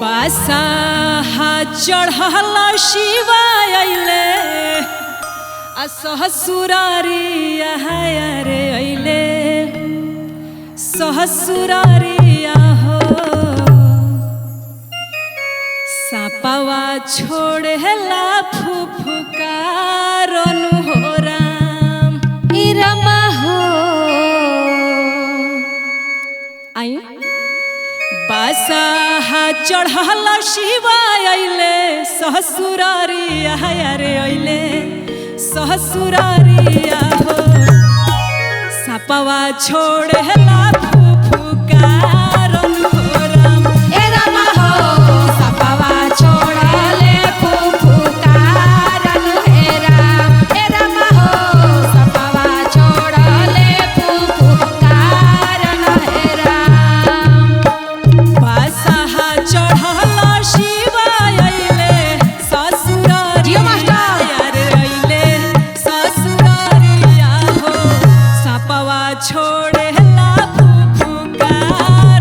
बासा चढ़ल शिवाय अइले सहसुरारिया रे अइले सहसुरारिया हो सापवा छोड़ेला फुफुकारन हो राम रमा हो आई बासा चढ़ल शिवाय अइले सहसुरारिया रे अइले सहसुरारिया हो सापवा छोड़ेला फुफुकारन हो राम रमा हो सपवा छोड़ले फुफुकारन हे राम रमा हो सपवा छोड़ले फुफुकारन हे राम बासा चढ़ल शिवाय अइले ससुरारिया रे अइले ससुरारिया हो सापवा छोड़ेला फुफुकारन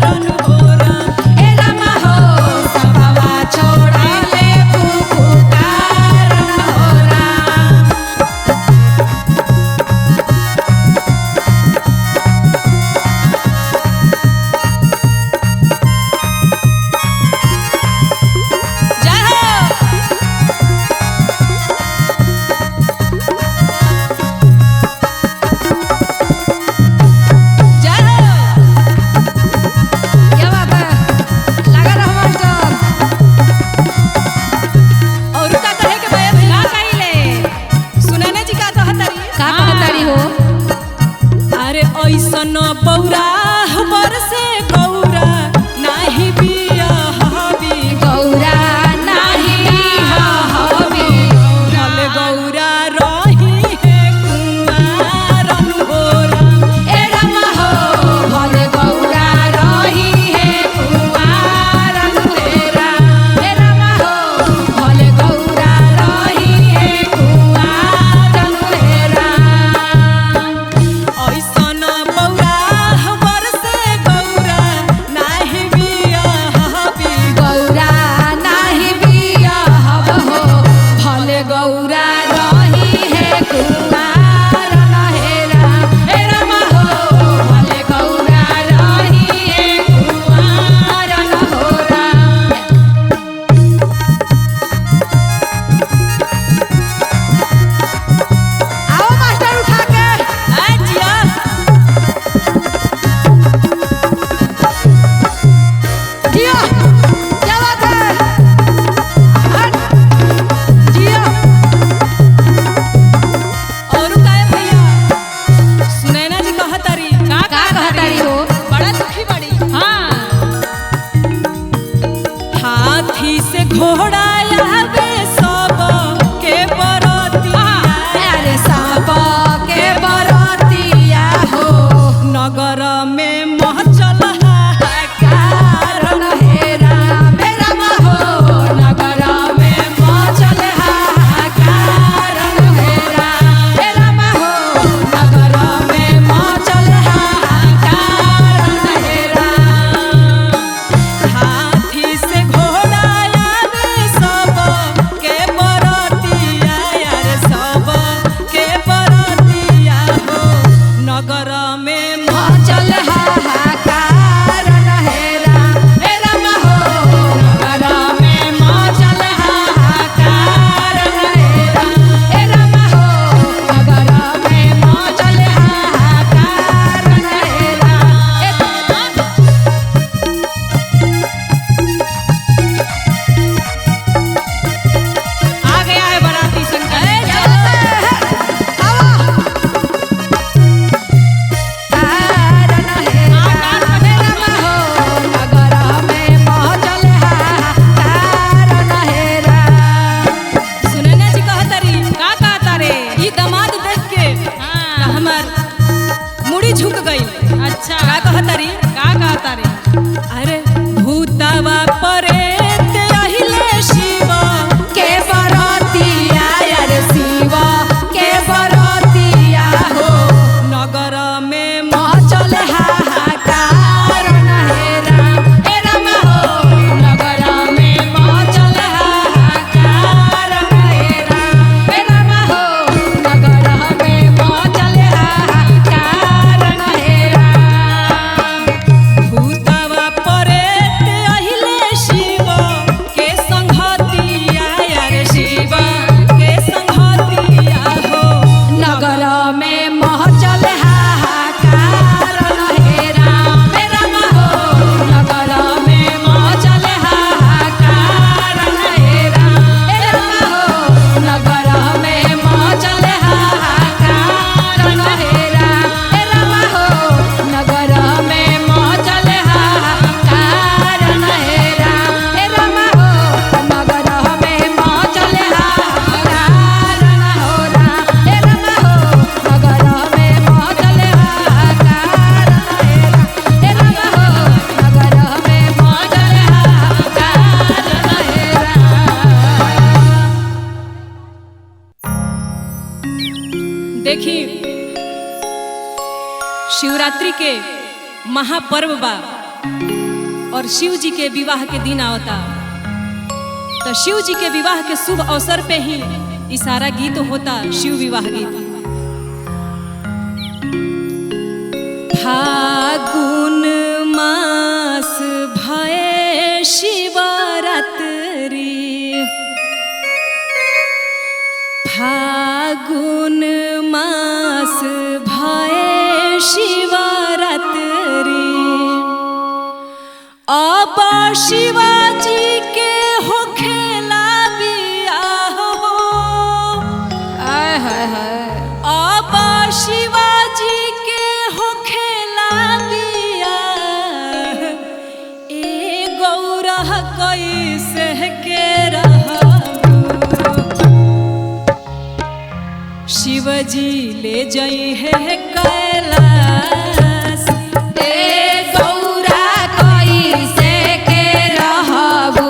देखिए शिवरात्रि के महापर्व बा और शिव जी के विवाह के दिन आवता, तो शिव जी के विवाह के शुभ अवसर पे ही ई सारा गीत होता, शिव विवाह गीत। फागुन मास भये शिवरात्रि, फागुन मास भये शिवरात्रि, अब शिवाजी के होखेला बियाह हो, आय हाय हाय, अब शिवाजी के होखेला बियाह, ए गौरा कैसे के रहबो, शिवजी ले जाई है कैलाश, ए गौरा कैसे के रहबू,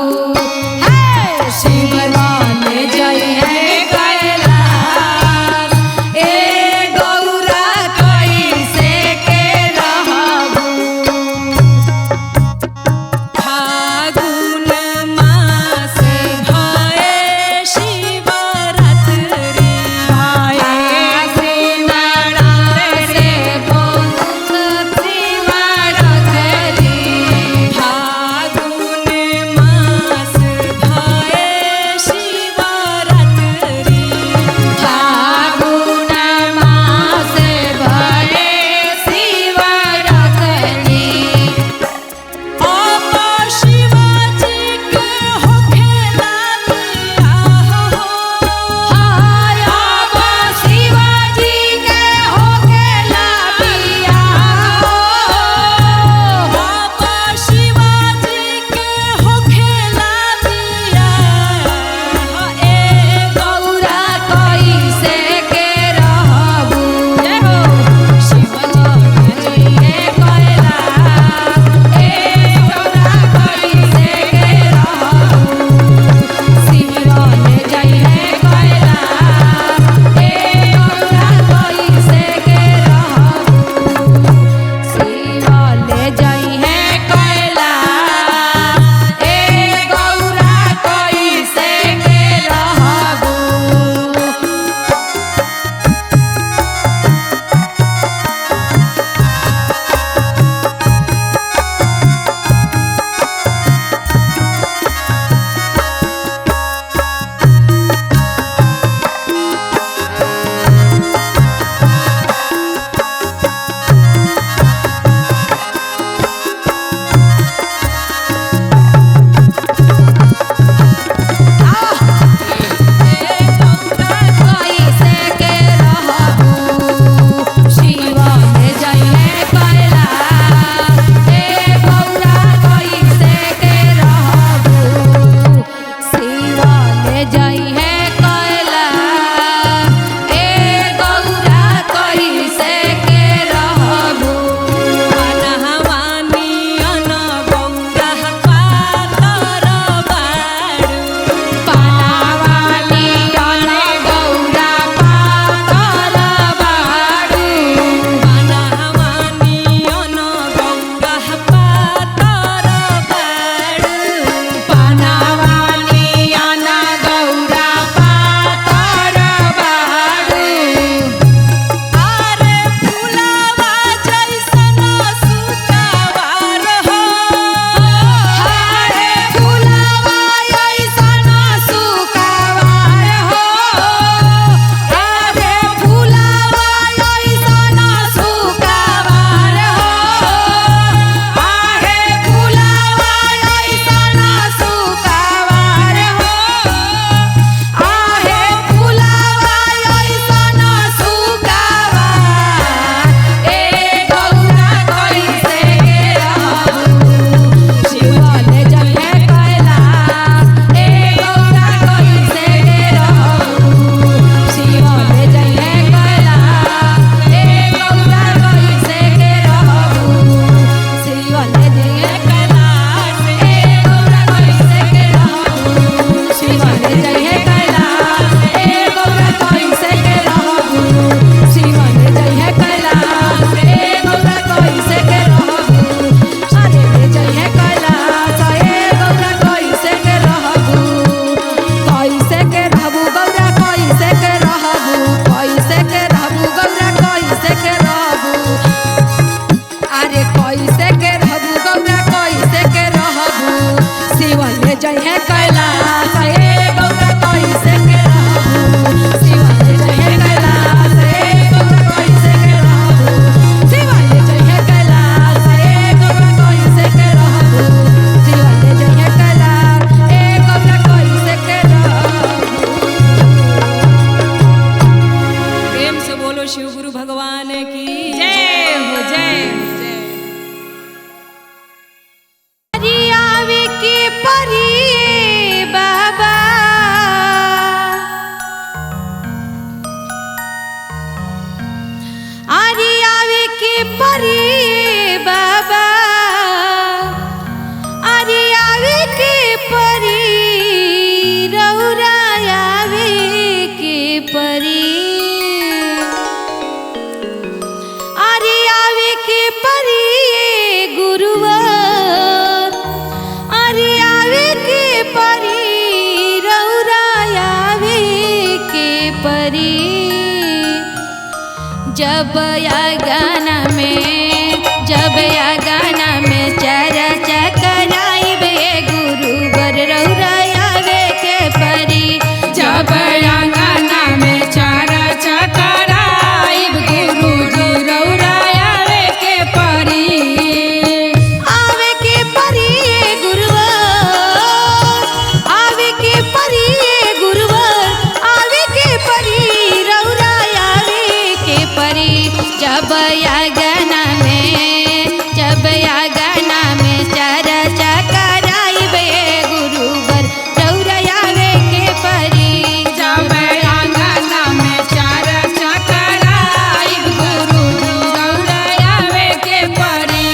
हे शिवजी ले जाई है कैलाश, ए गौरा कैसे के रहबू। फागुन मास भये शिवरात्रि, शिवरात्रि रे बोल शिवरात्रि जय कैलाश ए गौरा कैसे के रहू शिवाले जय कैलाश ए गौरा कैसे के रहू शिवाले जय कैलाश ए गौरा कैसे के रहू शिवाले जय कैलाश ए गौरा कैसे के रहू। प्रेम से बोलो शिव गुरु भगवान की जय हो जय हो जय। आवे के परी बाबा आरी आवे के परी बाबा आरी आवे के परी रौरा आवे के परी आरी आवे के परी गुरुवर आरी आवे के परी रौरा आवे के परी जब या गाना में चर्चा कराइबे गुरुवर रौरा आवे के परी जब या गाना में चर्चा कराइब गुरुजी रौरा आवे के परी आवे के परी गुरुवर आवे के परी गुरुवर आवे के परी रौरा आवे के परी जब या गाना में चर्चा कराइबे गुरुवर रौरा आवे के परी जब या गाना में चर्चा कराइब गुरुजी रौरा आवे के परी।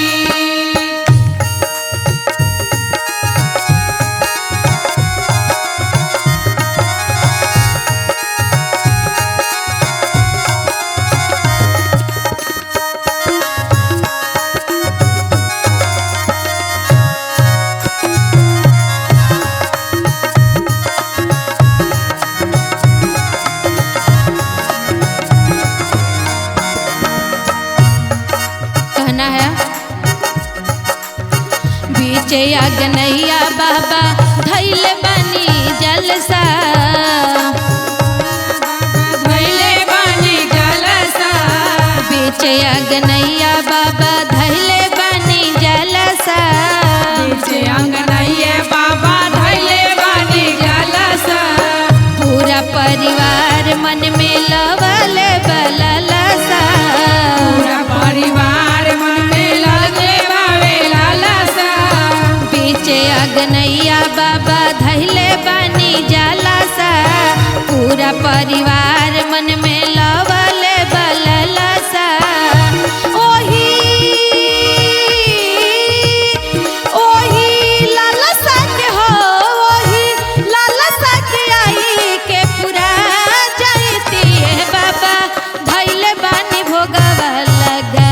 कहना है बीचे अगनैया बाबा धैल बनी जलसा धैले बनी जलसा बीचे अगनैया बाबा धैले बनी जलसा बीचे अगनैया बाबा धैले बनी जलसा पूरा परिवार मन में लवले बललसा पूरा परिवार मन में लगे बावे लालसा बीचे अगनैया बाबा धैले बनी जलसा पूरा परिवार मन में लवले बललसा ओही लालसा के हो ओही लालसा के आई के पूरा जयती है बाबा धैले बानी भोगवा लगा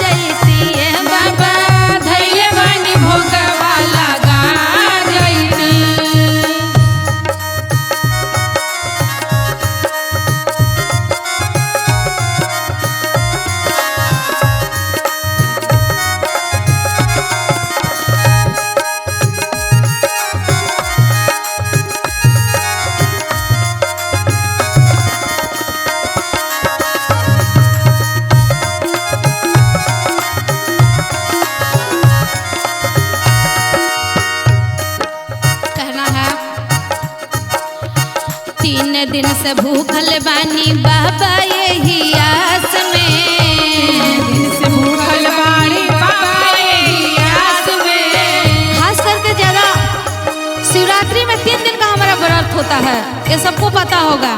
जयती है बाबा धैले बानी भोगवा लगा जयती। कहना है 3 दिन से भूखल बानी बाबा यही आस में 3 दिन से भूखल बानी बाबा यही आस में खास करके ज्यादा शिवरात्रि में 3 दिन का हमारा व्रत होता है ये सबको पता होगा।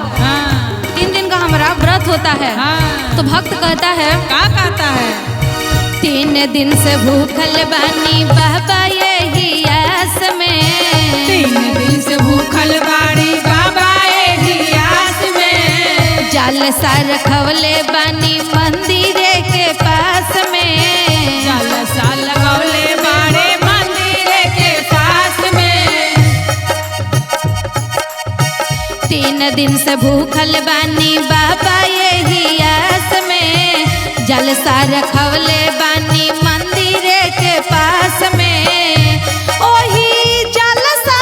3 दिन का हमारा व्रत होता है। तो भक्त कहता है क्या कहता है 3 दिन से भूखल बानी बाबा यही आस में 3 दिन से भूखल बानी बाबा यही आस में जालसा रखवले बानी मंदिर के पास में जालसा लगवले बाड़े मंदिर के पास में 3 दिन से भूखल बानी बाबा यही आस में जलसा रखवले बानी मंदिर के पास में ओही जलसा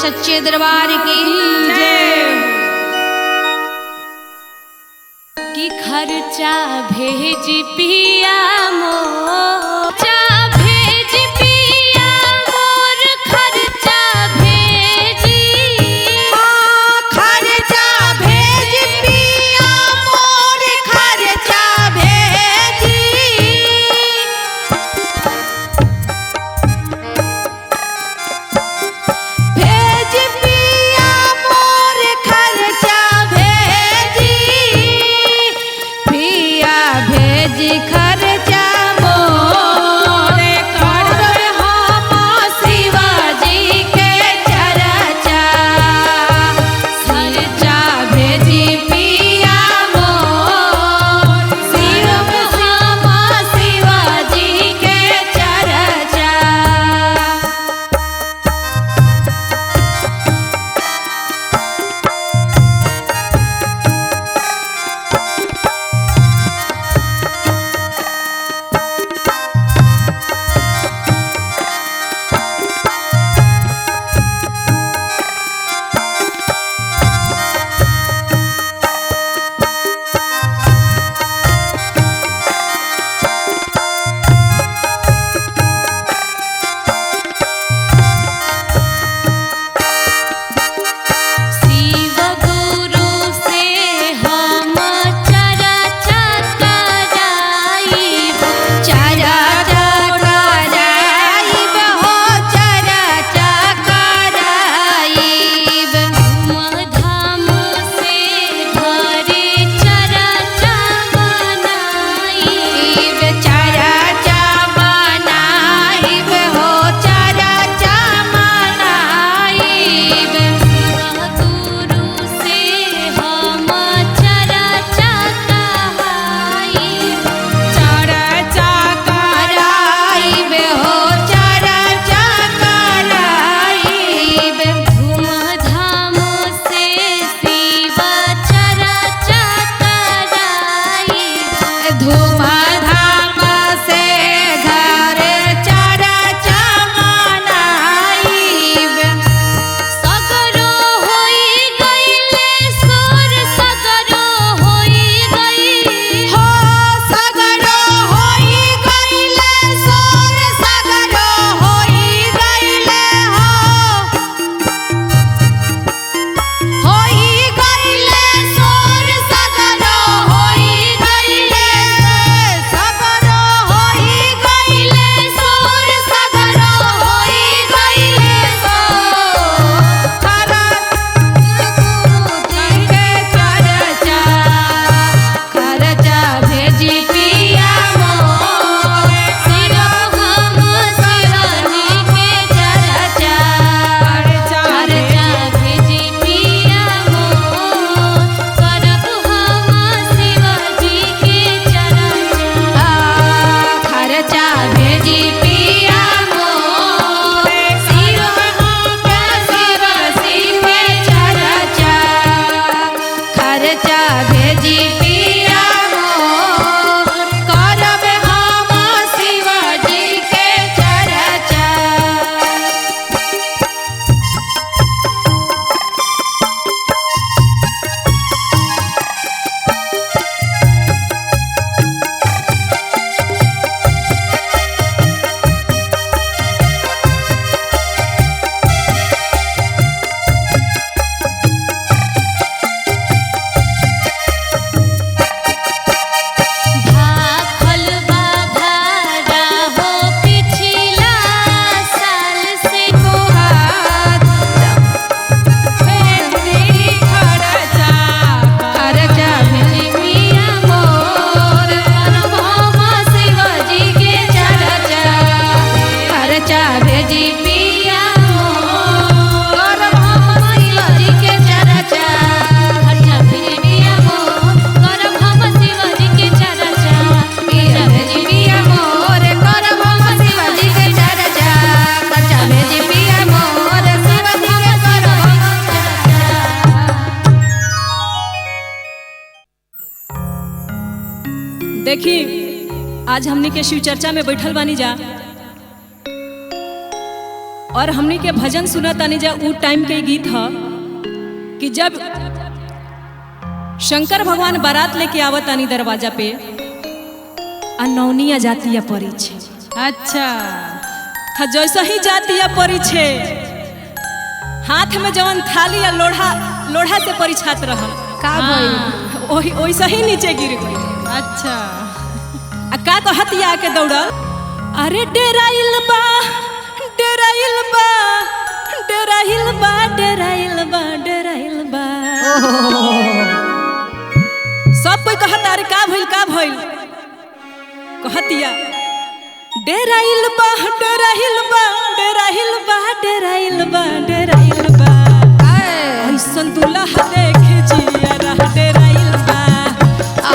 सच्चे दरबार की जय। कि खर्चा भेज पिया मोर, भेज पिया मोर, खर्चा भेजी, खर्चा भेज पिया मोर, खर्चा भेजी, भेज पिया मोर, खर्चा भेजी, पिया भेज खर्चा मोर, करब हम शिवाजी के चर्चा, खर्चा भेजी पिया मोर, शिव हम शिवाजी के चर्चा। शिव गुरु से हम चर्चा कराइब, चर्चा कराइब हो, चर्चा कराइब, धूमधाम से घरे चर्चा मनाइब, चर्चा मनाइब हो, चर्चा मनाइब, गुरु से हम चर्चा कहाइब, चर्चा कराइब हो, चर्चा कराइब, धूमधाम से शिव चर्चा कराइब, धूमधाम से घर चर्चा मनाइब, सगरो होई गइले सोर, सगरो होई गई हो सगरो होई गइले सोर, सगरो होई गइले हो, होई गइले सोर, सगरो होई गइले, सगरो होई गइले सोर, सगरो होई गइले सोर, खर्चा भेजी पिया मोर, शिव हम शिवाजी के चर्चा, खर्चा भेजी पिया मोर, करब हम शिवाजी के चर्चा, खर्चा भेजी पिया मोर, शिव हम शिवाजी के चर्चा, खर्चा भेजी पिया मोर, करब हम शिवाजी के चर्चा। भाखल बाभारा हो पिछला साल से गोहात, भेजी खर्चा, खर्चा भेजी पिया मोर, करब हम शिवाजी के चर्चा, खर्चा भेजी पिया मोर, करब हम शिवाजी के चर्चा, खर्चा भेजी पिया मोर, करब हम शिवाजी के चर्चा, खर्चा भेजी पिया मोर, करब हम शिवाजी के चर्चा, खर्चा भेजी पिया मोर, शिवाजी के करब हम चर्चा। देखी आज हमनी के शिव चर्चा में बैठल बानी जा और हमनी के भजन सुना तानी जा उ टाइम के गीत ह कि जब शंकर भगवान बारात लेके आवत तानी दरवाजा पे आ नौनिया जातिया परी छे। अच्छा था जैसा ही जातिया परी छे हाथ में जवन थाली या लोढ़ा से परिछात रहल का भइल? ओही ओइसा ही नीचे गिर गई। अच्छा आ का कहतिया के दौड़ल, अरे डेराइल बा डेराइल बा डेराइल बा डेराइल बा डेराइल बा। सब कोई कहता अरे का भइल कहतिया डेराइल बा डेराइल बा डेराइल बा डेराइल बा डेराइल बा। ऐसन दुल्हा देख जिया रह डेराइल बा।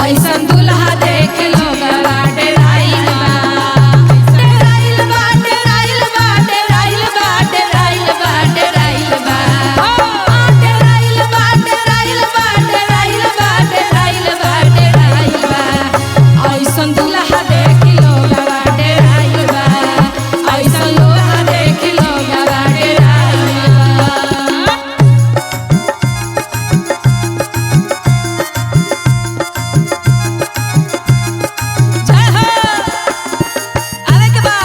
ऐसन दुल्हा देख लोगवा डेराइल बा। डेराइल बा डेराइल बा डेराइल बा डेराइल बा डेराइल बा डेराइल बा डेराइल बा डेराइल बा डेराइल बा डेराइल बा। ऐसन दुल्हा देख लोगवा डेराइल बा। ऐसन दुल्हा देख लोगवा डेराइल बा। जय हो आवे के बा।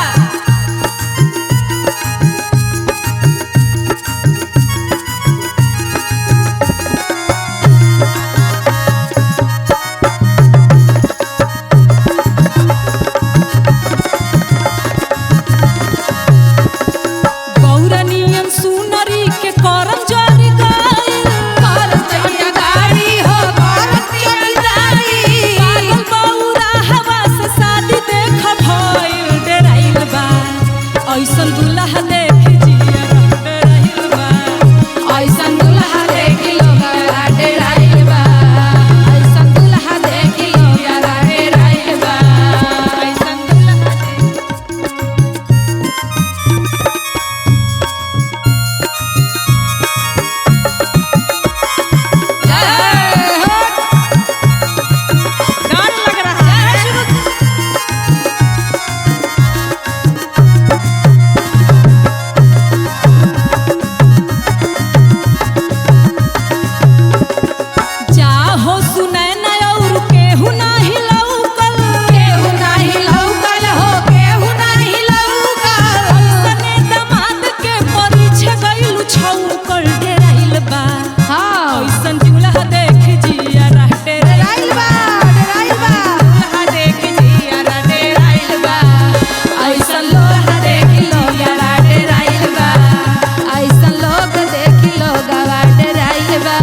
गौरनियन सुनरी के करम जारी गाइल। करतिया गाड़ी हो करतिया गाड़ी। पागल बौरा हवा से शादी देख भइल डेराइल बा। ऐसन दुल्हा देख जिया रह डेराइल बा। ऐसन दुल्हा देख लोगवा डेराइल बा। ऐसन दुल्हा देख लोगवा डेराइल बा। ऐसन दुल्हा डर लग रहा है। जाहो सुनै ना और केहू नाही लौकल। केहू नाही लौकल हो केहू नाही लौकल। सने दमाद के परिछे गइलु छौकल डेराइल बा। हाँ ऐसन दुल्हा देख जिया रह डेराइल डेराइल बा डेराइल बा। दुल्हा देख जिया रह डेराइल बा। ऐसन लोग देख लोगवा डेराइल बा। ऐसन लोग देख लोगवा डेराइल बा।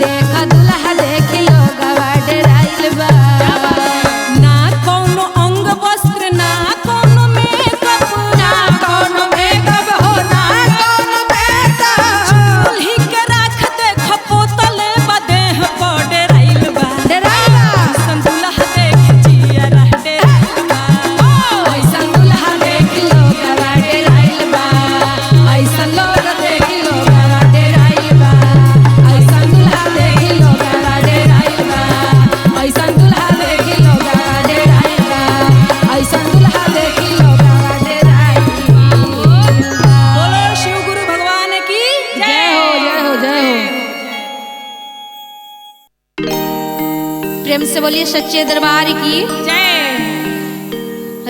देख दुल्हा देख लोगवा डेराइल बा। ना कौनो अंग वस्त्र ना कौनो मेकअप ना कौनो मेकअप हो ना कौनो मेकअप। चूल्ही के राख देख पोतले बा देह पर डेराइल बा। डेराइल बा। ऐसन दुल्हा देख जिया रह डेराइल बा। ऐसन दुल्हा देख लोगवा डेराइल बा। ऐसन लोग देख लोगवा डेराइल बा। ऐसन दुल्हा देख लोगवा डेराइल बा। ऐसन दुल्हा देख लोगवा डेराइल बा। ऐसन दुल्हा देख लोगवा डेराइल बा। बोलो शिव गुरु भगवान की जय हो जय हो जय हो। प्रेम से बोलिए सच्चे दरबार की जय।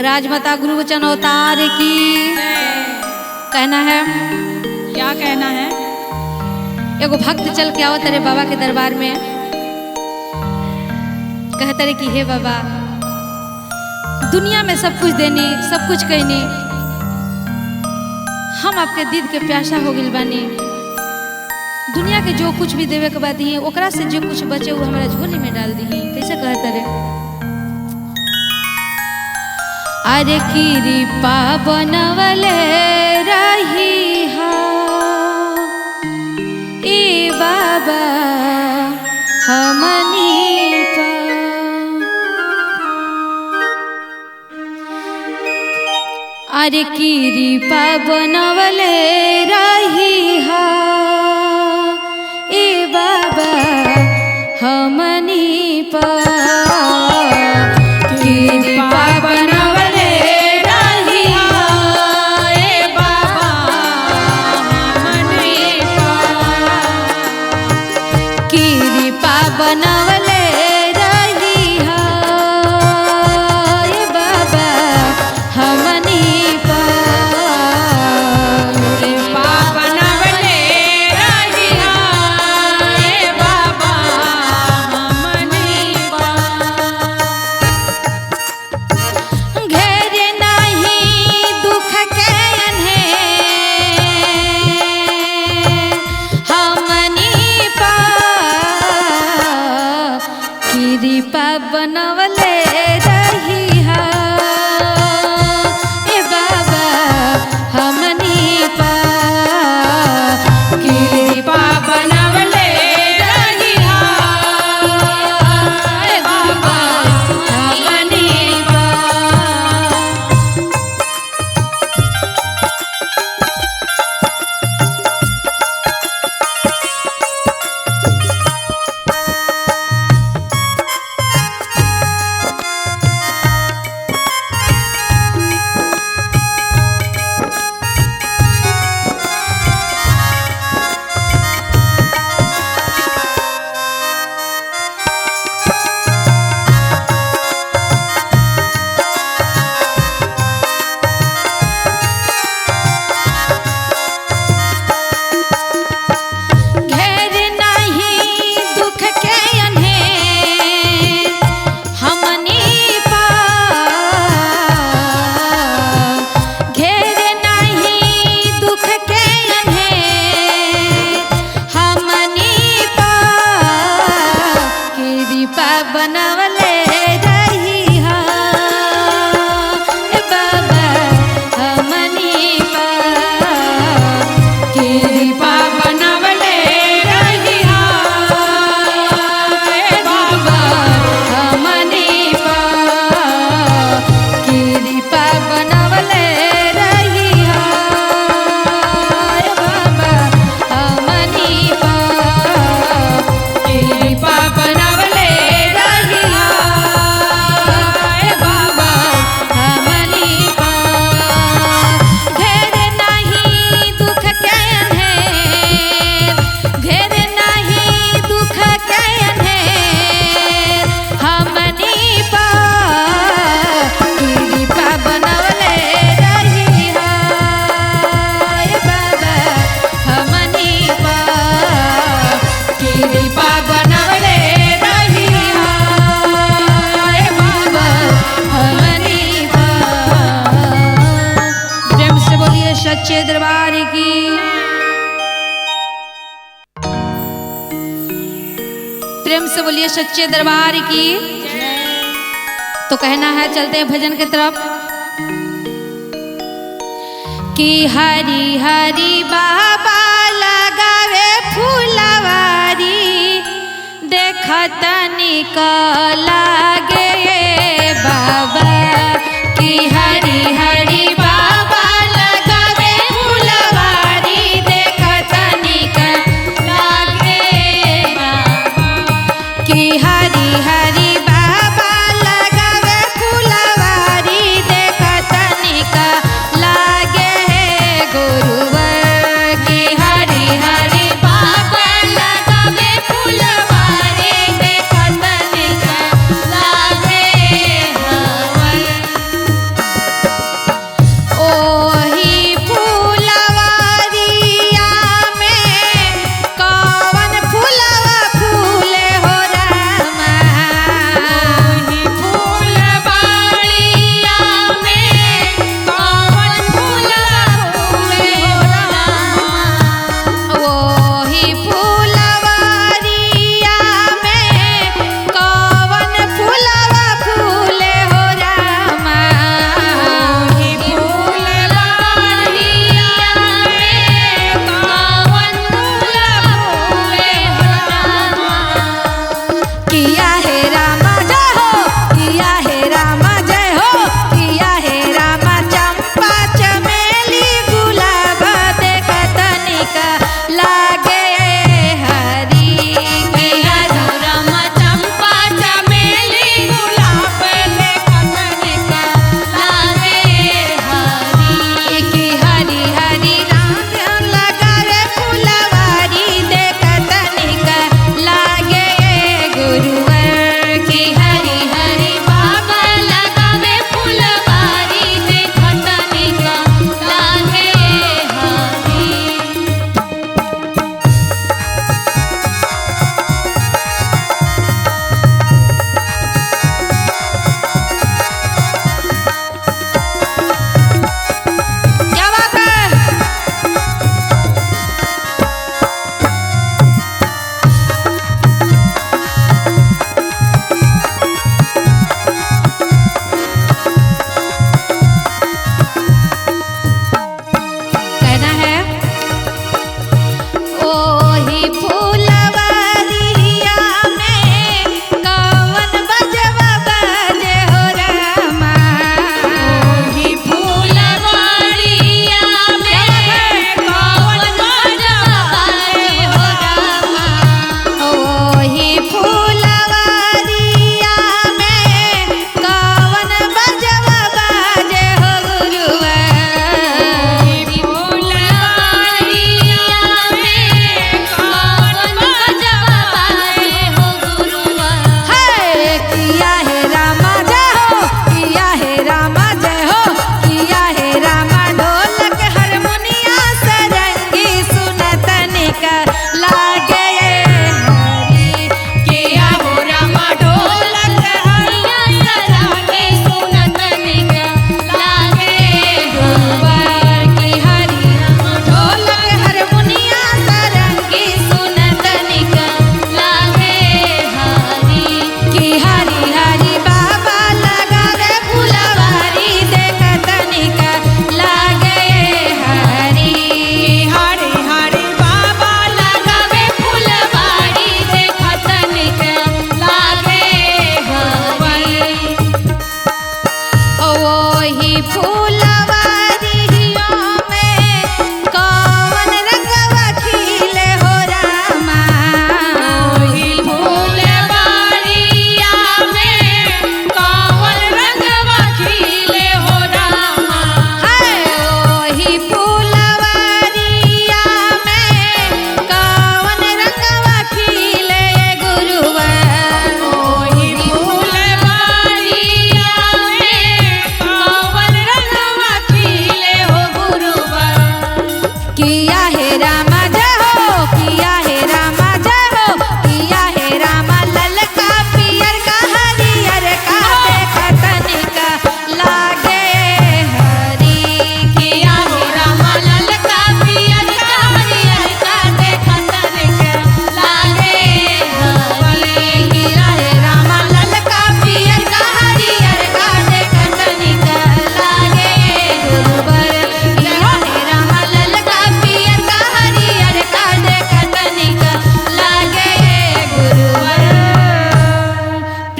राजमाता गुरु वचन अवतार की कहना है। क्या कहना है? एगो भक्त चल के आवत रे बाबा के दरबार में, कहते रे कि हे बाबा दुनिया में सब कुछ देनी सब कुछ कहनी, हम आपके दीद के प्यासा हो गइल बानी। दुनिया के जो कुछ भी देवे के बाद दी ओकरा से जो कुछ बचे वो हमारा झोली में डाल दी। कैसे कहते रे, अरे कृपा बनवले रही हा ए बाबा हमनी पा। अरे कृपा बनवले रही हा ए बाबा हमनी पर कृपा बनवले रही हा ए बाबा हमनी पर कृपा बनवले रही हा ए बाबा हमनी कृपा बनवले रही हा ए बाबा हमनी पर कृपा बनवले रही हा ए बाबा हमनी बनवले रही हा ए बाबा हमनी पर कृपा बनवले रही हा ए बाबा हमनी पर कृपा बनवले रही हा ए बाबा हमनी पर कृपा बनवले सच्चे दरबार की। प्रेम से बोलिए सच्चे दरबार की। तो कहना है, चलते हैं भजन की तरफ। कि हरी हरी बाबा लगावे फूलवारी देखत निकल लागे बाबा। कि हरी हरी बाबा लगावे फूलवारी देखत निकल लागे बाबा। कि हरी हरी बाबा लगावे फूलवारी देखत निकल लागे गुरुवर। कि हरी हरी बाबा लगावे फूलवारी देखत निकल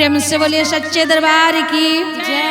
प्रेम से बोलिए सच्चे दरबार की जय।